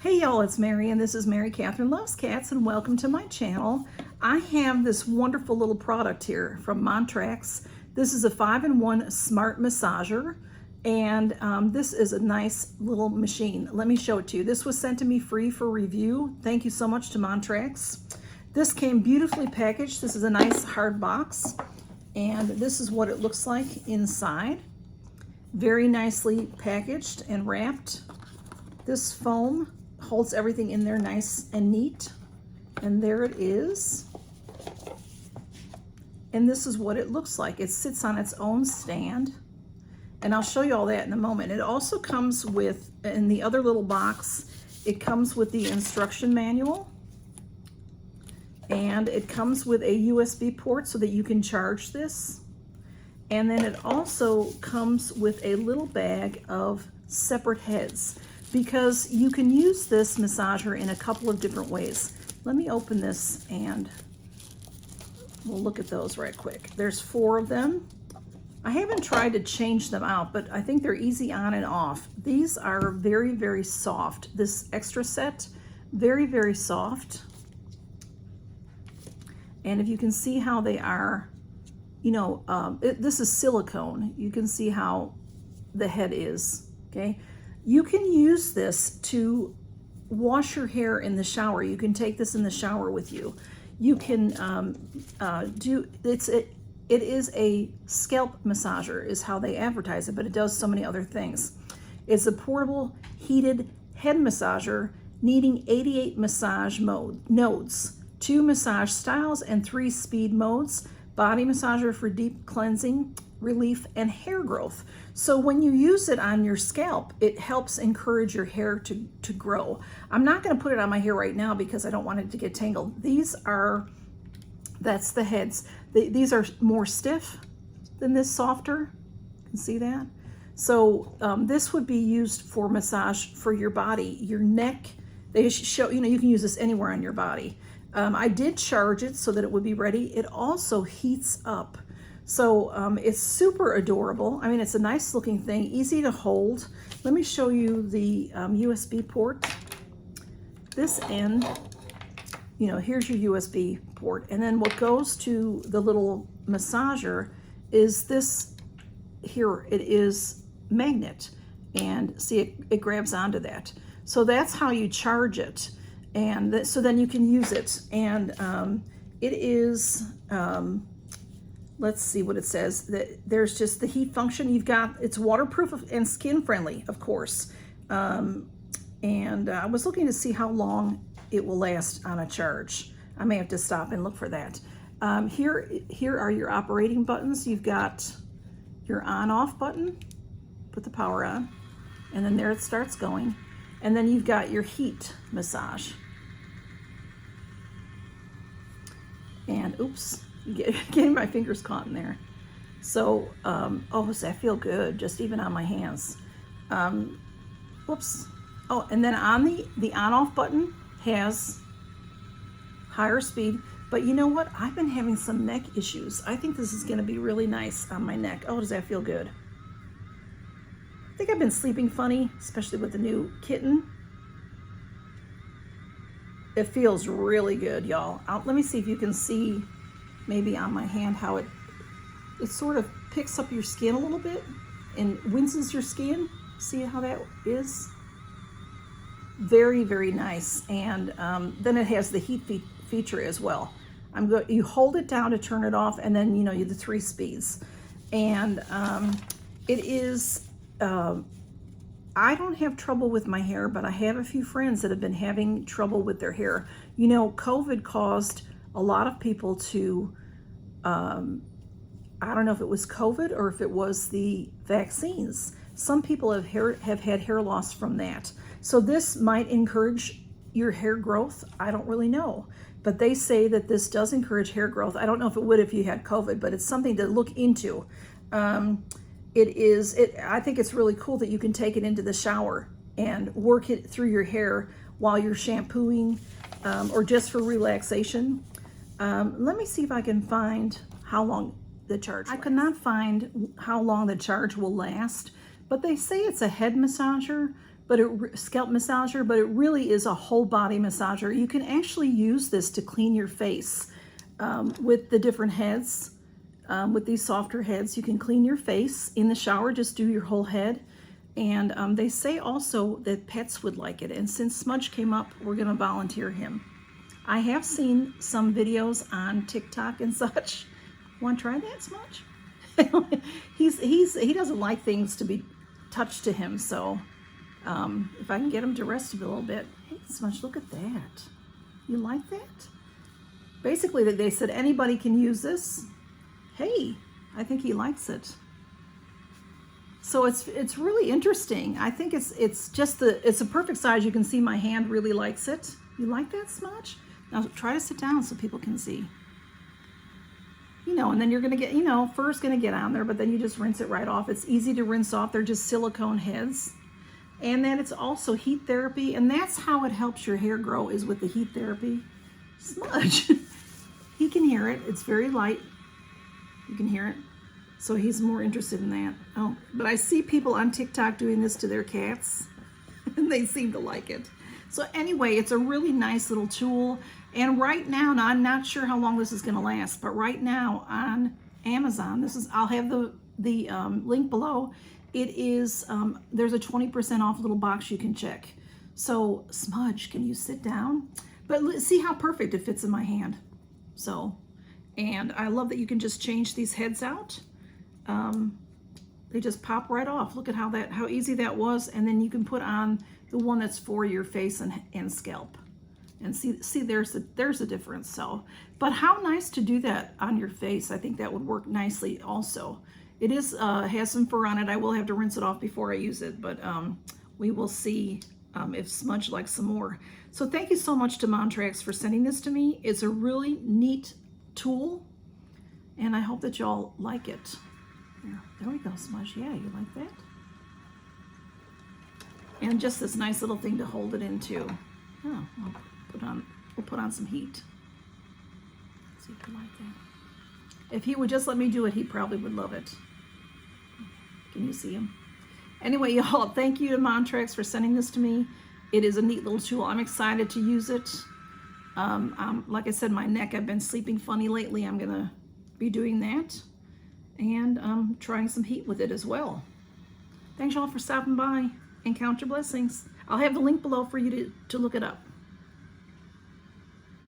Hey y'all, it's Mary and this is Mary Catherine Loves Cats and welcome to my channel. I have this wonderful little product here from MOUNTRAX. This is a 5-in-1 smart massager and this is a nice little machine. Let me show it to you. This was sent to me free for review. Thank you so much to MOUNTRAX. This came beautifully packaged. This is a nice hard box and this is what it looks like inside. Very nicely packaged and wrapped. This foam holds everything in there nice and neat. And there it is. And this is what it looks like. It sits on its own stand. And I'll show you all that in a moment. It also comes with, in the other little box, it comes with the instruction manual. And it comes with a USB port so that you can charge this. And then it also comes with a little bag of separate heads, because you can use this massager in a couple of different ways. Let me open this and we'll look at those right quick. There's 4 of them. I haven't tried to change them out, but I think they're easy on and off. These are very, very soft. This extra set, very, very soft. And if you can see how they are, you know, this is silicone. You can see how the head is, okay? You can use this to wash your hair in the shower. You can take this in the shower with you. You can it is a scalp massager is how they advertise it, but it does so many other things. It's a portable heated head massager needing 88 massage nodes, 2 massage styles and 3 speed modes. Body massager for deep cleansing, relief, and hair growth. So when you use it on your scalp, it helps encourage your hair to grow. I'm not going to put it on my hair right now because I don't want it to get tangled. That's the heads. These are more stiff than this, softer. You can see that? So this would be used for massage for your body, your neck. They show, you know, you can use this anywhere on your body. I did charge it so that it would be ready. It also heats up. So it's super adorable. I mean, it's a nice looking thing, easy to hold. Let me show you the USB port. This end, you know, here's your USB port. And then what goes to the little massager is this here. It is magnet. And see, it grabs onto that. So that's how you charge it. And so then you can use it. And it is... let's see what it says. There's just the heat function. You've got, it's waterproof and skin friendly, of course. And I was looking to see how long it will last on a charge. I may have to stop and look for that. Here are your operating buttons. You've got your on-off button, put the power on, and then there it starts going. And then you've got your heat massage. And oops. Getting my fingers caught in there. So, oh, does that feel good, just even on my hands. Whoops. Oh, and then on the on-off button has higher speed. But you know what? I've been having some neck issues. I think this is going to be really nice on my neck. Oh, does that feel good? I think I've been sleeping funny, especially with the new kitten. It feels really good, y'all. Let me see if you can see maybe on my hand how it sort of picks up your skin a little bit and winces your skin. See how that is? Very, very nice. And then it has the heat feature as well. You hold it down to turn it off, and then, you know, the 3 speeds. And it is, I don't have trouble with my hair, but I have a few friends that have been having trouble with their hair. You know, COVID caused a lot of people to, I don't know if it was COVID or if it was the vaccines. Some people have had hair loss from that. So this might encourage your hair growth. I don't really know. But they say that this does encourage hair growth. I don't know if it would if you had COVID, but it's something to look into. I think it's really cool that you can take it into the shower and work it through your hair while you're shampooing or just for relaxation. Let me see if I can find how long the charge lasts. I could not find how long the charge will last, but they say it's a head massager, but scalp massager, but it really is a whole body massager. You can actually use this to clean your face with the different heads. With these softer heads, you can clean your face in the shower, just do your whole head. And they say also that pets would like it. And since Smudge came up, we're gonna volunteer him. I have seen some videos on TikTok and such. Want to try that, Smudge? He doesn't like things to be touched to him, so if I can get him to rest a little bit. Hey, Smudge, look at that. You like that? Basically, they said anybody can use this. Hey, I think he likes it. So it's really interesting. I think it's just it's a perfect size. You can see my hand really likes it. You like that, Smudge? Now try to sit down so people can see. You know, and then you're gonna get, you know, fur's gonna get on there, but then you just rinse it right off. It's easy to rinse off. They're just silicone heads. And then it's also heat therapy, and that's how it helps your hair grow, is with the heat therapy. Smudge, he can hear it. It's very light. You can hear it. So he's more interested in that. Oh, but I see people on TikTok doing this to their cats, and they seem to like it. So anyway, it's a really nice little tool. And right now I'm not sure how long this is going to last, but right now on Amazon, I'll have the link below. It is, there's a 20% off little box you can check. So Smudge, can you sit down? But see how perfect it fits in my hand. So, and I love that you can just change these heads out. They just pop right off. Look at how easy that was. And then you can put on the one that's for your face and scalp. And see there's a difference. So, but how nice to do that on your face. I think that would work nicely also. It is has some fur on it. I will have to rinse it off before I use it, but we will see if Smudge likes some more. So thank you so much to MOUNTRAX for sending this to me. It's a really neat tool, and I hope that y'all like it. There we go, Smudge. Yeah, you like that? And just this nice little thing to hold it into. Oh, we'll put on some heat. Let's see if you like that. If he would just let me do it, he probably would love it. Can you see him? Anyway, y'all, thank you to MOUNTRAX for sending this to me. It is a neat little tool. I'm excited to use it. Like I said, my neck, I've been sleeping funny lately. I'm gonna be doing that. And trying some heat with it as well. Thanks y'all for stopping by, and count your blessings. I'll have the link below for you to look it up.